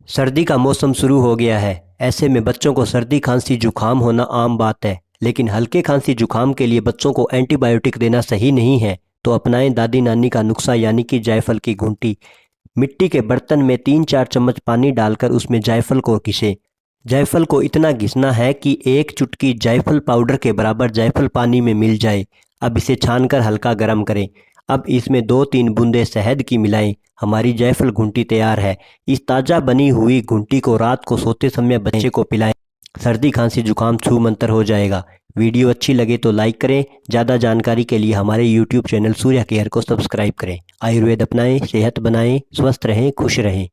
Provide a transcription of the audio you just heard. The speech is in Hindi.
सर्दी का मौसम शुरू हो गया है। ऐसे में बच्चों को सर्दी खांसी जुकाम होना आम बात है, लेकिन हल्के खांसी जुकाम के लिए बच्चों को एंटीबायोटिक देना सही नहीं है। तो अपनाएं दादी नानी का नुस्खा यानी कि जायफल की घुंटी। मिट्टी के बर्तन में 3-4 चम्मच पानी डालकर उसमें जायफल को घिसें। जायफल को इतना घिसना है कि एक चुटकी जायफल पाउडर के बराबर जायफल पानी में मिल जाए। अब इसे छानकर हल्का गर्म करें। अब इसमें 2-3 बूंदे शहद की मिलाएं। हमारी जायफल घुंटी तैयार है। इस ताज़ा बनी हुई घुंटी को रात को सोते समय बच्चे को पिलाएं। सर्दी खांसी जुकाम छू मंतर हो जाएगा। वीडियो अच्छी लगे तो लाइक करें। ज़्यादा जानकारी के लिए हमारे यूट्यूब चैनल सूर्या केयर को सब्सक्राइब करें। आयुर्वेद अपनाएं, सेहत बनाएं, स्वस्थ रहें, खुश रहें।